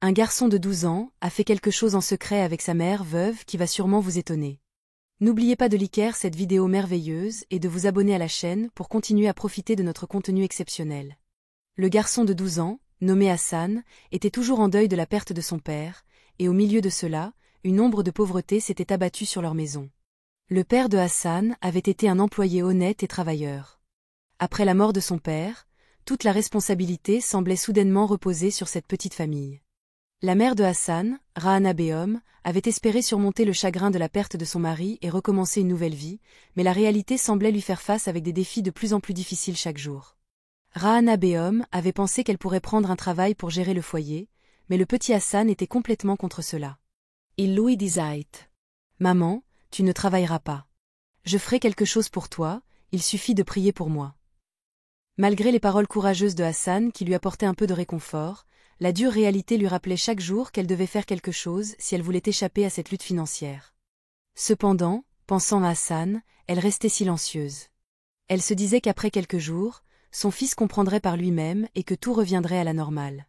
Un garçon de 12 ans a fait quelque chose en secret avec sa mère veuve qui va sûrement vous étonner. N'oubliez pas de liker cette vidéo merveilleuse et de vous abonner à la chaîne pour continuer à profiter de notre contenu exceptionnel. Le garçon de 12 ans, nommé Hassan, était toujours en deuil de la perte de son père, et au milieu de cela, une ombre de pauvreté s'était abattue sur leur maison. Le père de Hassan avait été un employé honnête et travailleur. Après la mort de son père, toute la responsabilité semblait soudainement reposer sur cette petite famille. La mère de Hassan, Rahana Behom, avait espéré surmonter le chagrin de la perte de son mari et recommencer une nouvelle vie, mais la réalité semblait lui faire face avec des défis de plus en plus difficiles chaque jour. Rahana Behom avait pensé qu'elle pourrait prendre un travail pour gérer le foyer, mais le petit Hassan était complètement contre cela. Il lui disait « Maman, tu ne travailleras pas. Je ferai quelque chose pour toi, il suffit de prier pour moi. » Malgré les paroles courageuses de Hassan qui lui apportaient un peu de réconfort, la dure réalité lui rappelait chaque jour qu'elle devait faire quelque chose si elle voulait échapper à cette lutte financière. Cependant, pensant à Hassan, elle restait silencieuse. Elle se disait qu'après quelques jours, son fils comprendrait par lui-même et que tout reviendrait à la normale.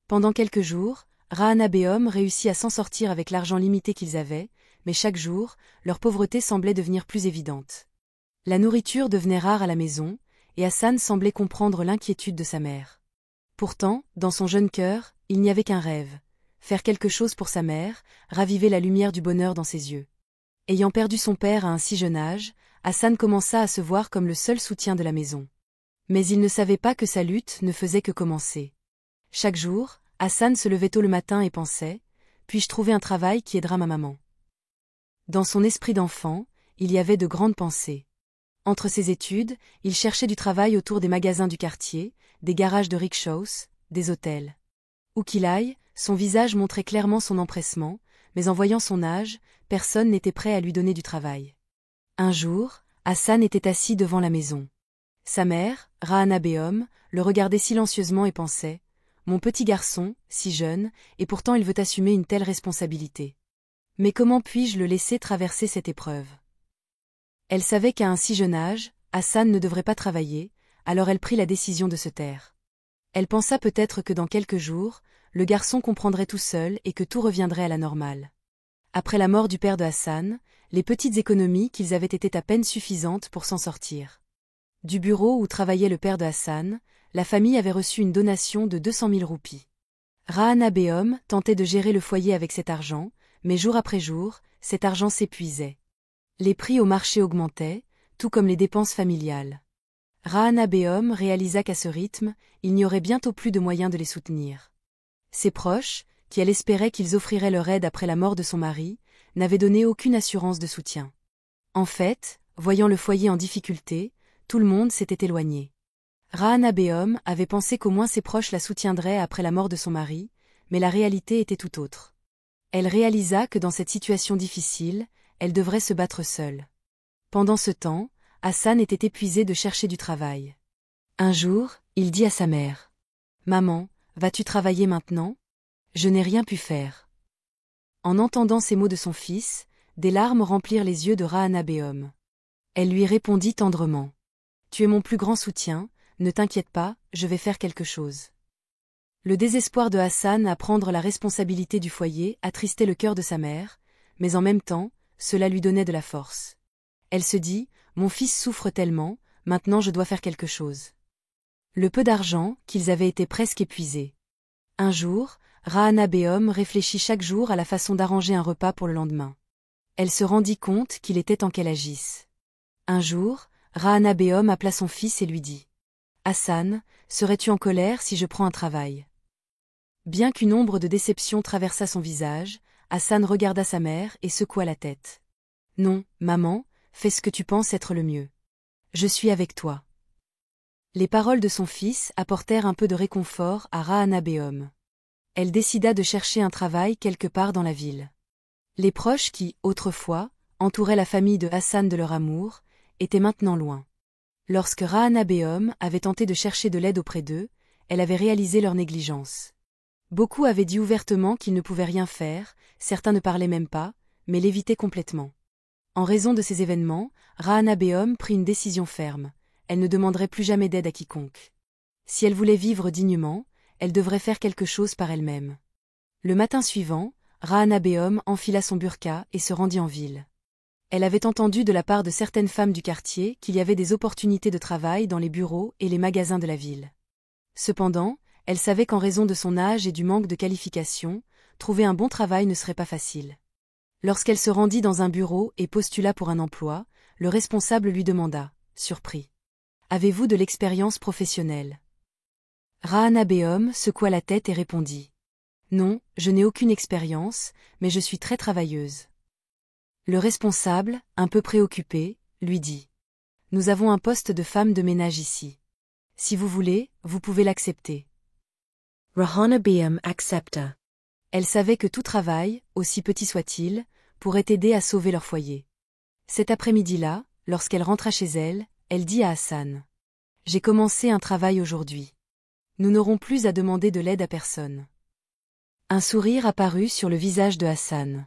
Pendant quelques jours, Rahana Behom réussit à s'en sortir avec l'argent limité qu'ils avaient, mais chaque jour, leur pauvreté semblait devenir plus évidente. La nourriture devenait rare à la maison, et Hassan semblait comprendre l'inquiétude de sa mère. Pourtant, dans son jeune cœur, il n'y avait qu'un rêve, faire quelque chose pour sa mère, raviver la lumière du bonheur dans ses yeux. Ayant perdu son père à un si jeune âge, Hassan commença à se voir comme le seul soutien de la maison. Mais il ne savait pas que sa lutte ne faisait que commencer. Chaque jour, Hassan se levait tôt le matin et pensait « Puis-je trouver un travail qui aidera ma maman ?» Dans son esprit d'enfant, il y avait de grandes pensées. Entre ses études, il cherchait du travail autour des magasins du quartier, des garages de rickshaws, des hôtels. Où qu'il aille, son visage montrait clairement son empressement, mais en voyant son âge, personne n'était prêt à lui donner du travail. Un jour, Hassan était assis devant la maison. Sa mère, Rahana Behom, le regardait silencieusement et pensait « Mon petit garçon, si jeune, et pourtant il veut assumer une telle responsabilité. Mais comment puis-je le laisser traverser cette épreuve ?» Elle savait qu'à un si jeune âge, Hassan ne devrait pas travailler, alors elle prit la décision de se taire. Elle pensa peut-être que dans quelques jours, le garçon comprendrait tout seul et que tout reviendrait à la normale. Après la mort du père de Hassan, les petites économies qu'ils avaient étaient à peine suffisantes pour s'en sortir. Du bureau où travaillait le père de Hassan, la famille avait reçu une donation de 200 000 roupies. Rahana Behom tentait de gérer le foyer avec cet argent, mais jour après jour, cet argent s'épuisait. Les prix au marché augmentaient, tout comme les dépenses familiales. Rahana Behom réalisa qu'à ce rythme, il n'y aurait bientôt plus de moyens de les soutenir. Ses proches, qui elle espérait qu'ils offriraient leur aide après la mort de son mari, n'avaient donné aucune assurance de soutien. En fait, voyant le foyer en difficulté, tout le monde s'était éloigné. Rahana Behom avait pensé qu'au moins ses proches la soutiendraient après la mort de son mari, mais la réalité était tout autre. Elle réalisa que dans cette situation difficile, elle devrait se battre seule. Pendant ce temps, Hassan était épuisé de chercher du travail. Un jour, il dit à sa mère « Maman, vas-tu travailler maintenant ? Je n'ai rien pu faire. » En entendant ces mots de son fils, des larmes remplirent les yeux de Rahana Behom. Elle lui répondit tendrement « Tu es mon plus grand soutien, ne t'inquiète pas, je vais faire quelque chose. » Le désespoir de Hassan à prendre la responsabilité du foyer attristait le cœur de sa mère, mais en même temps, cela lui donnait de la force. Elle se dit « Mon fils souffre tellement, maintenant je dois faire quelque chose. » Le peu d'argent, qu'ils avaient été presque épuisés. Un jour, Rahana Behom réfléchit chaque jour à la façon d'arranger un repas pour le lendemain. Elle se rendit compte qu'il était temps qu'elle agisse. Un jour, Rahana Behom appela son fils et lui dit « Hassan, serais-tu en colère si je prends un travail ?» Bien qu'une ombre de déception traversât son visage, Hassan regarda sa mère et secoua la tête. « Non, maman, fais ce que tu penses être le mieux. Je suis avec toi. » Les paroles de son fils apportèrent un peu de réconfort à Rahana Behom. Elle décida de chercher un travail quelque part dans la ville. Les proches qui, autrefois, entouraient la famille de Hassan de leur amour, étaient maintenant loin. Lorsque Rahana Behom avait tenté de chercher de l'aide auprès d'eux, elle avait réalisé leur négligence. Beaucoup avaient dit ouvertement qu'ils ne pouvaient rien faire, certains ne parlaient même pas, mais l'évitaient complètement. En raison de ces événements, Rahana Behom prit une décision ferme. Elle ne demanderait plus jamais d'aide à quiconque. Si elle voulait vivre dignement, elle devrait faire quelque chose par elle-même. Le matin suivant, Rahana Begum enfila son burqa et se rendit en ville. Elle avait entendu de la part de certaines femmes du quartier qu'il y avait des opportunités de travail dans les bureaux et les magasins de la ville. Cependant, elle savait qu'en raison de son âge et du manque de qualification, trouver un bon travail ne serait pas facile. Lorsqu'elle se rendit dans un bureau et postula pour un emploi, le responsable lui demanda, surpris. « Avez-vous de l'expérience professionnelle ?» Rahana Begum secoua la tête et répondit. « Non, je n'ai aucune expérience, mais je suis très travailleuse. » Le responsable, un peu préoccupé, lui dit. « Nous avons un poste de femme de ménage ici. Si vous voulez, vous pouvez l'accepter. » Rahana Begum accepta. Elle savait que tout travail, aussi petit soit-il, pourrait aider à sauver leur foyer. Cet après-midi-là, lorsqu'elle rentra chez elle, elle dit à Hassan. « J'ai commencé un travail aujourd'hui. Nous n'aurons plus à demander de l'aide à personne. » Un sourire apparut sur le visage de Hassan.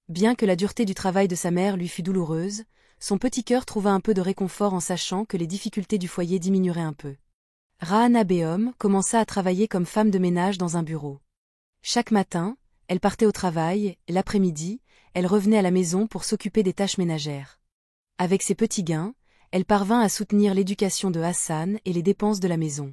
Bien que la dureté du travail de sa mère lui fût douloureuse, son petit cœur trouva un peu de réconfort en sachant que les difficultés du foyer diminueraient un peu. Rahana Begum commença à travailler comme femme de ménage dans un bureau. Chaque matin, elle partait au travail, et l'après-midi, elle revenait à la maison pour s'occuper des tâches ménagères. Avec ses petits gains, elle parvint à soutenir l'éducation de Hassan et les dépenses de la maison.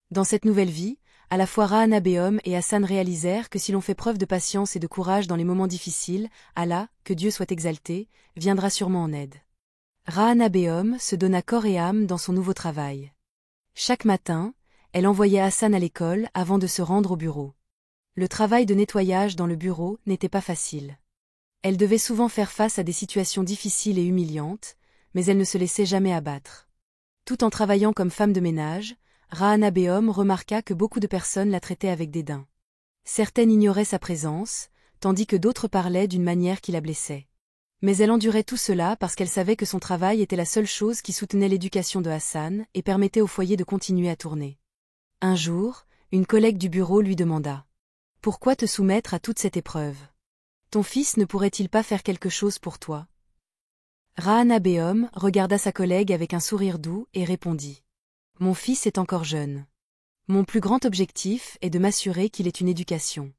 Dans cette nouvelle vie, à la fois Rahana Begum et Hassan réalisèrent que si l'on fait preuve de patience et de courage dans les moments difficiles, Allah, que Dieu soit exalté, viendra sûrement en aide. Rahana Begum se donna corps et âme dans son nouveau travail. Chaque matin, elle envoyait Hassan à l'école avant de se rendre au bureau. Le travail de nettoyage dans le bureau n'était pas facile. Elle devait souvent faire face à des situations difficiles et humiliantes, mais elle ne se laissait jamais abattre. Tout en travaillant comme femme de ménage, Rahana Begum remarqua que beaucoup de personnes la traitaient avec dédain. Certaines ignoraient sa présence, tandis que d'autres parlaient d'une manière qui la blessait. Mais elle endurait tout cela parce qu'elle savait que son travail était la seule chose qui soutenait l'éducation de Hassan et permettait au foyer de continuer à tourner. Un jour, une collègue du bureau lui demanda. « Pourquoi te soumettre à toute cette épreuve? Ton fils ne pourrait-il pas faire quelque chose pour toi ?» Rahana Begum regarda sa collègue avec un sourire doux et répondit. « Mon fils est encore jeune. Mon plus grand objectif est de m'assurer qu'il ait une éducation.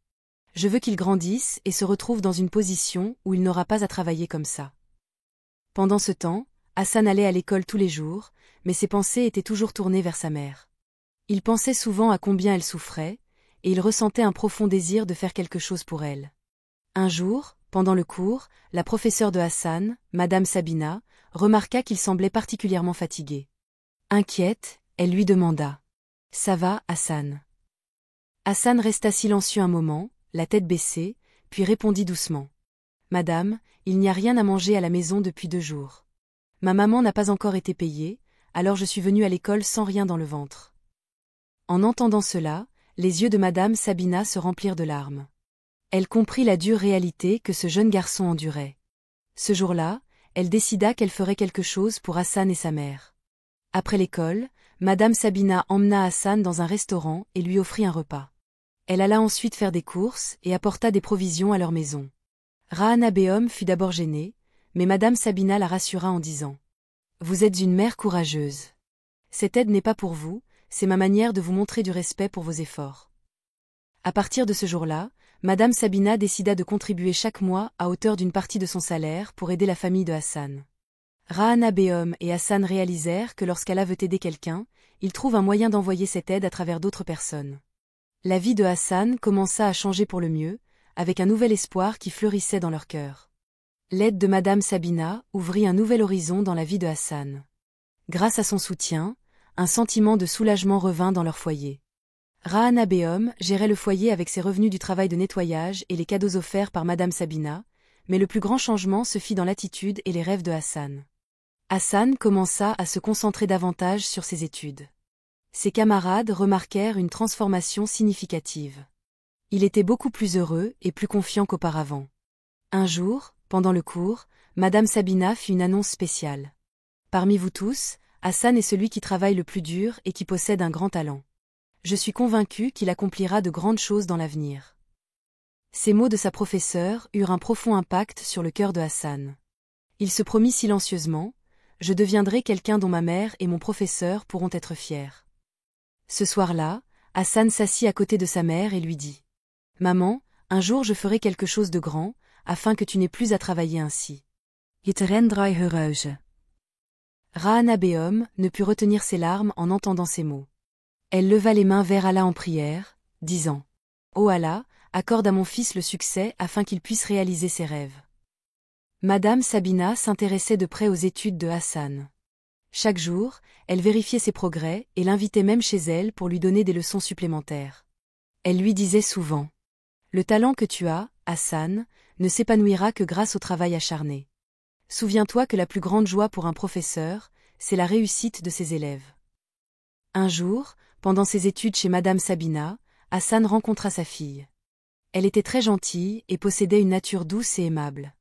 Je veux qu'il grandisse et se retrouve dans une position où il n'aura pas à travailler comme ça. » Pendant ce temps, Hassan allait à l'école tous les jours, mais ses pensées étaient toujours tournées vers sa mère. Il pensait souvent à combien elle souffrait, et il ressentait un profond désir de faire quelque chose pour elle. Un jour, pendant le cours, la professeure de Hassan, Madame Sabina, remarqua qu'il semblait particulièrement fatigué. Inquiète, elle lui demanda. « Ça va, Hassan ?» Hassan resta silencieux un moment, la tête baissée, puis répondit doucement. « Madame, il n'y a rien à manger à la maison depuis 2 jours. Ma maman n'a pas encore été payée, alors je suis venue à l'école sans rien dans le ventre. » En entendant cela, les yeux de Madame Sabina se remplirent de larmes. Elle comprit la dure réalité que ce jeune garçon endurait. Ce jour-là, elle décida qu'elle ferait quelque chose pour Hassan et sa mère. Après l'école, Madame Sabina emmena Hassan dans un restaurant et lui offrit un repas. Elle alla ensuite faire des courses et apporta des provisions à leur maison. Rahana Begum fut d'abord gênée, mais Madame Sabina la rassura en disant « Vous êtes une mère courageuse. Cette aide n'est pas pour vous, c'est ma manière de vous montrer du respect pour vos efforts. » À partir de ce jour-là, Madame Sabina décida de contribuer chaque mois à hauteur d'une partie de son salaire pour aider la famille de Hassan. Rahana Begum et Hassan réalisèrent que lorsqu'Allah veut aider quelqu'un, il trouve un moyen d'envoyer cette aide à travers d'autres personnes. La vie de Hassan commença à changer pour le mieux, avec un nouvel espoir qui fleurissait dans leur cœur. L'aide de Madame Sabina ouvrit un nouvel horizon dans la vie de Hassan. Grâce à son soutien, un sentiment de soulagement revint dans leur foyer. Rahana Begum gérait le foyer avec ses revenus du travail de nettoyage et les cadeaux offerts par Madame Sabina, mais le plus grand changement se fit dans l'attitude et les rêves de Hassan. Hassan commença à se concentrer davantage sur ses études. Ses camarades remarquèrent une transformation significative. Il était beaucoup plus heureux et plus confiant qu'auparavant. Un jour, pendant le cours, Madame Sabina fit une annonce spéciale. Parmi vous tous, Hassan est celui qui travaille le plus dur et qui possède un grand talent. Je suis convaincue qu'il accomplira de grandes choses dans l'avenir. Ces mots de sa professeure eurent un profond impact sur le cœur de Hassan. Il se promit silencieusement, « Je deviendrai quelqu'un dont ma mère et mon professeur pourront être fiers. » Ce soir-là, Hassan s'assit à côté de sa mère et lui dit « Maman, Un jour je ferai quelque chose de grand, afin que tu n'aies plus à travailler ainsi. Je te rendrai heureuse. Rahana Behom ne put retenir ses larmes en entendant ces mots. Elle leva les mains vers Allah en prière, disant « Ô Allah, accorde à mon fils le succès afin qu'il puisse réaliser ses rêves. » Madame Sabina s'intéressait de près aux études de Hassan. Chaque jour, elle vérifiait ses progrès et l'invitait même chez elle pour lui donner des leçons supplémentaires. Elle lui disait souvent « Le talent que tu as, Hassan, ne s'épanouira que grâce au travail acharné. Souviens-toi que la plus grande joie pour un professeur, c'est la réussite de ses élèves. » Un jour, pendant ses études chez Madame Sabina, Hassan rencontra sa fille. Elle était très gentille et possédait une nature douce et aimable.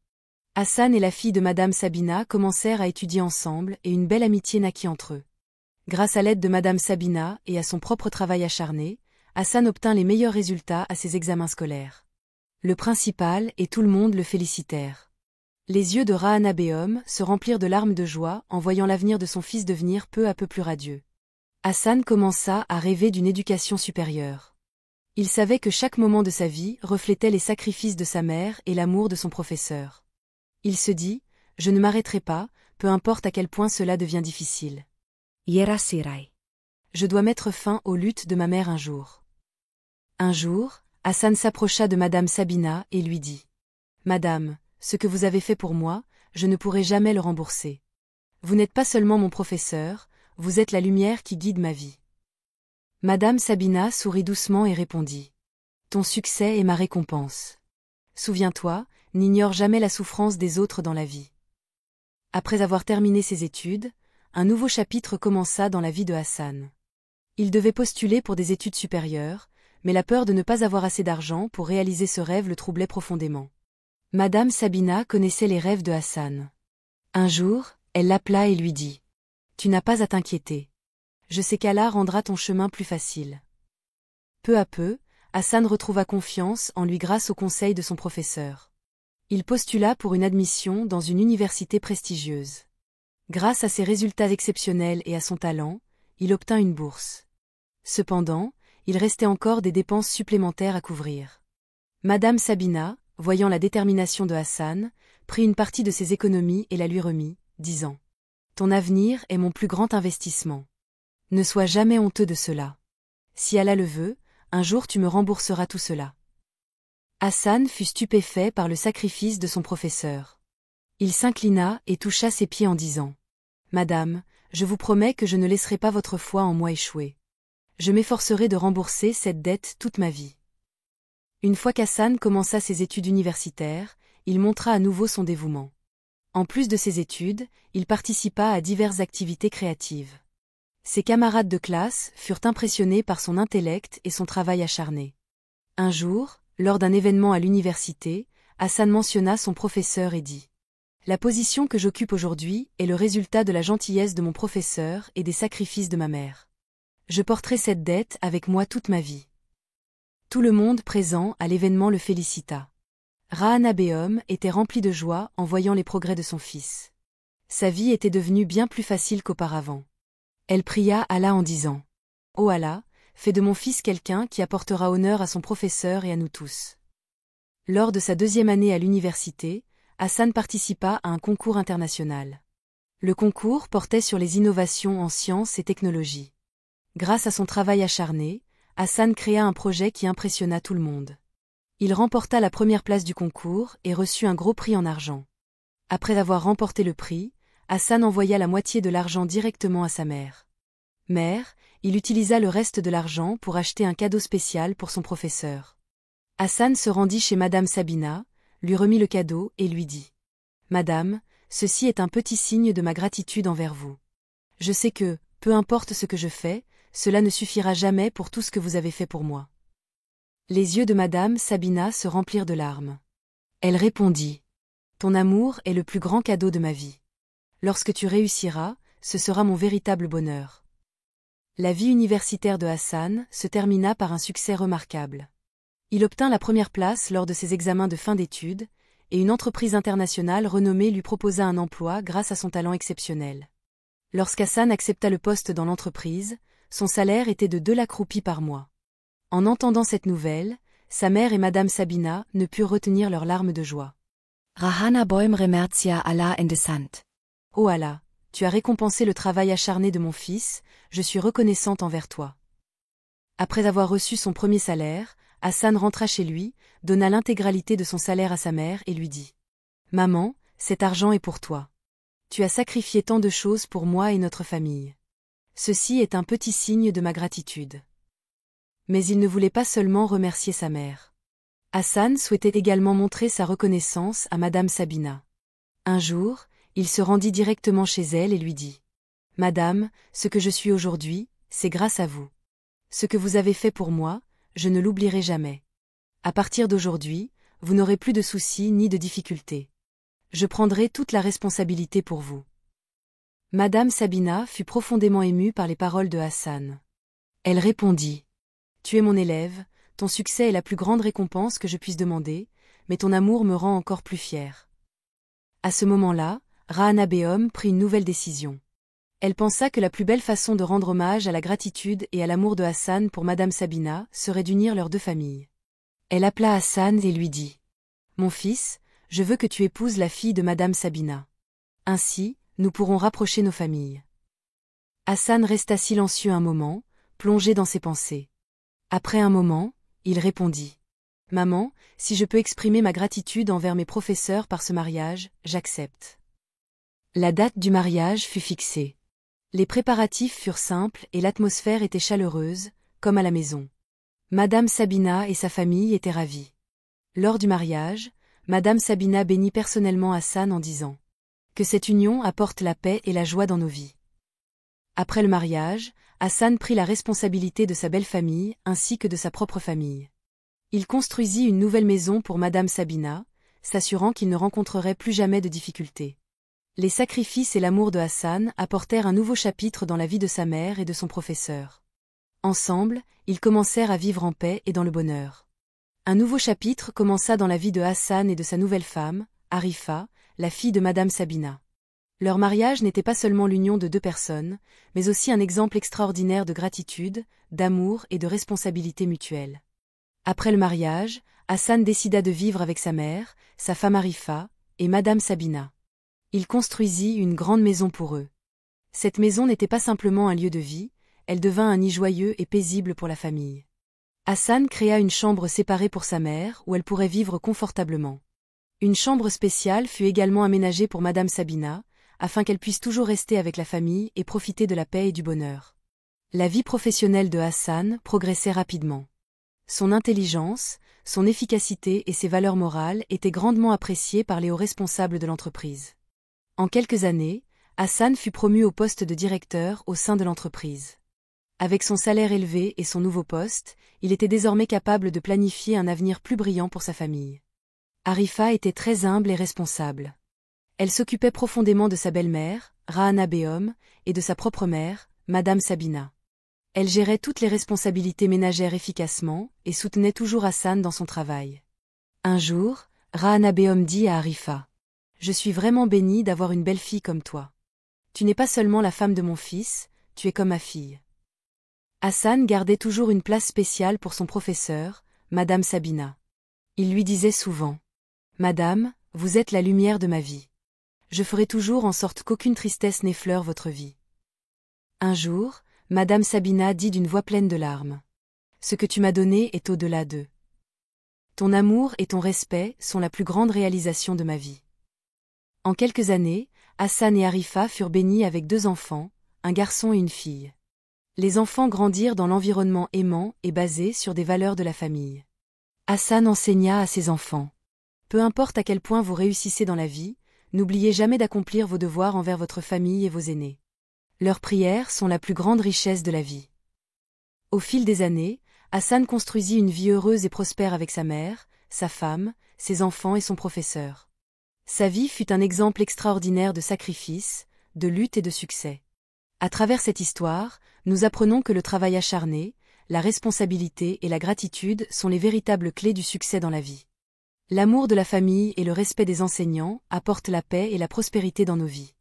Hassan et la fille de Madame Sabina commencèrent à étudier ensemble et une belle amitié naquit entre eux. Grâce à l'aide de Madame Sabina et à son propre travail acharné, Hassan obtint les meilleurs résultats à ses examens scolaires. Le principal et tout le monde le félicitèrent. Les yeux de Rahana Behom se remplirent de larmes de joie en voyant l'avenir de son fils devenir peu à peu plus radieux. Hassan commença à rêver d'une éducation supérieure. Il savait que chaque moment de sa vie reflétait les sacrifices de sa mère et l'amour de son professeur. Il se dit « Je ne m'arrêterai pas, peu importe à quel point cela devient difficile. Yerasirai. Je dois mettre fin aux luttes de ma mère un jour. » Un jour, Hassan s'approcha de Madame Sabina et lui dit « Madame, ce que vous avez fait pour moi, je ne pourrai jamais le rembourser. Vous n'êtes pas seulement mon professeur, vous êtes la lumière qui guide ma vie. » Madame Sabina sourit doucement et répondit « Ton succès est ma récompense. Souviens-toi, n'ignore jamais la souffrance des autres dans la vie. » Après avoir terminé ses études, un nouveau chapitre commença dans la vie de Hassan. Il devait postuler pour des études supérieures, mais la peur de ne pas avoir assez d'argent pour réaliser ce rêve le troublait profondément. Madame Sabina connaissait les rêves de Hassan. Un jour, elle l'appela et lui dit « Tu n'as pas à t'inquiéter. Je sais qu'Allah rendra ton chemin plus facile. » Peu à peu, Hassan retrouva confiance en lui grâce aux conseils de son professeur. Il postula pour une admission dans une université prestigieuse. Grâce à ses résultats exceptionnels et à son talent, il obtint une bourse. Cependant, il restait encore des dépenses supplémentaires à couvrir. Madame Sabina, voyant la détermination de Hassan, prit une partie de ses économies et la lui remit, disant « Ton avenir est mon plus grand investissement. Ne sois jamais honteux de cela. Si Allah le veut, un jour tu me rembourseras tout cela. » Hassan fut stupéfait par le sacrifice de son professeur. Il s'inclina et toucha ses pieds en disant « Madame, je vous promets que je ne laisserai pas votre foi en moi échouer. Je m'efforcerai de rembourser cette dette toute ma vie. » Une fois qu'Hassan commença ses études universitaires, il montra à nouveau son dévouement. En plus de ses études, il participa à diverses activités créatives. Ses camarades de classe furent impressionnés par son intellect et son travail acharné. Un jour, lors d'un événement à l'université, Hassan mentionna son professeur et dit « La position que j'occupe aujourd'hui est le résultat de la gentillesse de mon professeur et des sacrifices de ma mère. Je porterai cette dette avec moi toute ma vie. » Tout le monde présent à l'événement le félicita. Rahana Behom était remplie de joie en voyant les progrès de son fils. Sa vie était devenue bien plus facile qu'auparavant. Elle pria Allah en disant « Ô Allah, fais de mon fils quelqu'un qui apportera honneur à son professeur et à nous tous. » Lors de sa deuxième année à l'université, Hassan participa à un concours international. Le concours portait sur les innovations en sciences et technologies. Grâce à son travail acharné, Hassan créa un projet qui impressionna tout le monde. Il remporta la première place du concours et reçut un gros prix en argent. Après avoir remporté le prix, Hassan envoya la moitié de l'argent directement à sa mère. Mère, il utilisa le reste de l'argent pour acheter un cadeau spécial pour son professeur. Hassan se rendit chez Madame Sabina, lui remit le cadeau et lui dit « Madame, ceci est un petit signe de ma gratitude envers vous. Je sais que, peu importe ce que je fais, cela ne suffira jamais pour tout ce que vous avez fait pour moi. » Les yeux de Madame Sabina se remplirent de larmes. Elle répondit « Ton amour est le plus grand cadeau de ma vie. Lorsque tu réussiras, ce sera mon véritable bonheur. » La vie universitaire de Hassan se termina par un succès remarquable. Il obtint la première place lors de ses examens de fin d'études, et une entreprise internationale renommée lui proposa un emploi grâce à son talent exceptionnel. Lorsqu'Hassan accepta le poste dans l'entreprise, son salaire était de 2 lakhs roupies par mois. En entendant cette nouvelle, sa mère et Madame Sabina ne purent retenir leurs larmes de joie. Rahana boim remercia Allah indescent. Oh Allah, tu as récompensé le travail acharné de mon fils, je suis reconnaissante envers toi. Après avoir reçu son premier salaire, Hassan rentra chez lui, donna l'intégralité de son salaire à sa mère et lui dit « Maman, cet argent est pour toi. Tu as sacrifié tant de choses pour moi et notre famille. Ceci est un petit signe de ma gratitude. » Mais il ne voulait pas seulement remercier sa mère. Hassan souhaitait également montrer sa reconnaissance à Madame Sabina. Un jour, il se rendit directement chez elle et lui dit « Madame, ce que je suis aujourd'hui, c'est grâce à vous. Ce que vous avez fait pour moi, je ne l'oublierai jamais. À partir d'aujourd'hui, vous n'aurez plus de soucis ni de difficultés. Je prendrai toute la responsabilité pour vous. » Madame Sabina fut profondément émue par les paroles de Hassan. Elle répondit « Tu es mon élève, ton succès est la plus grande récompense que je puisse demander, mais ton amour me rend encore plus fière. » À ce moment-là, Rahana Begum prit une nouvelle décision. Elle pensa que la plus belle façon de rendre hommage à la gratitude et à l'amour de Hassan pour Madame Sabina serait d'unir leurs deux familles. Elle appela Hassan et lui dit « Mon fils, je veux que tu épouses la fille de Madame Sabina. Ainsi, nous pourrons rapprocher nos familles. » Hassan resta silencieux un moment, plongé dans ses pensées. Après un moment, il répondit « Maman, si je peux exprimer ma gratitude envers mes professeurs par ce mariage, j'accepte. » La date du mariage fut fixée. Les préparatifs furent simples et l'atmosphère était chaleureuse, comme à la maison. Madame Sabina et sa famille étaient ravis. Lors du mariage, Madame Sabina bénit personnellement Hassan en disant « Que cette union apporte la paix et la joie dans nos vies. » Après le mariage, Hassan prit la responsabilité de sa belle famille ainsi que de sa propre famille. Il construisit une nouvelle maison pour Madame Sabina, s'assurant qu'il ne rencontrerait plus jamais de difficultés. Les sacrifices et l'amour de Hassan apportèrent un nouveau chapitre dans la vie de sa mère et de son professeur. Ensemble, ils commencèrent à vivre en paix et dans le bonheur. Un nouveau chapitre commença dans la vie de Hassan et de sa nouvelle femme, Arifa, la fille de Madame Sabina. Leur mariage n'était pas seulement l'union de deux personnes, mais aussi un exemple extraordinaire de gratitude, d'amour et de responsabilité mutuelle. Après le mariage, Hassan décida de vivre avec sa mère, sa femme Arifa, et Madame Sabina. Il construisit une grande maison pour eux. Cette maison n'était pas simplement un lieu de vie, elle devint un nid joyeux et paisible pour la famille. Hassan créa une chambre séparée pour sa mère où elle pourrait vivre confortablement. Une chambre spéciale fut également aménagée pour Madame Sabina, afin qu'elle puisse toujours rester avec la famille et profiter de la paix et du bonheur. La vie professionnelle de Hassan progressait rapidement. Son intelligence, son efficacité et ses valeurs morales étaient grandement appréciées par les hauts responsables de l'entreprise. En quelques années, Hassan fut promu au poste de directeur au sein de l'entreprise. Avec son salaire élevé et son nouveau poste, il était désormais capable de planifier un avenir plus brillant pour sa famille. Arifa était très humble et responsable. Elle s'occupait profondément de sa belle-mère, Rahana Begum, et de sa propre mère, Madame Sabina. Elle gérait toutes les responsabilités ménagères efficacement et soutenait toujours Hassan dans son travail. Un jour, Rahana Begum dit à Arifa « Je suis vraiment bénie d'avoir une belle-fille comme toi. Tu n'es pas seulement la femme de mon fils, tu es comme ma fille. » Hassan gardait toujours une place spéciale pour son professeur, Madame Sabina. Il lui disait souvent « Madame, vous êtes la lumière de ma vie. Je ferai toujours en sorte qu'aucune tristesse n'effleure votre vie. » Un jour, Madame Sabina dit d'une voix pleine de larmes « Ce que tu m'as donné est au-delà d'eux. Ton amour et ton respect sont la plus grande réalisation de ma vie. » En quelques années, Hassan et Arifa furent bénis avec 2 enfants, un garçon et une fille. Les enfants grandirent dans l'environnement aimant et basé sur des valeurs de la famille. Hassan enseigna à ses enfants « Peu importe à quel point vous réussissez dans la vie, n'oubliez jamais d'accomplir vos devoirs envers votre famille et vos aînés. Leurs prières sont la plus grande richesse de la vie. » Au fil des années, Hassan construisit une vie heureuse et prospère avec sa mère, sa femme, ses enfants et son professeur. Sa vie fut un exemple extraordinaire de sacrifice, de lutte et de succès. À travers cette histoire, nous apprenons que le travail acharné, la responsabilité et la gratitude sont les véritables clés du succès dans la vie. L'amour de la famille et le respect des enseignants apportent la paix et la prospérité dans nos vies.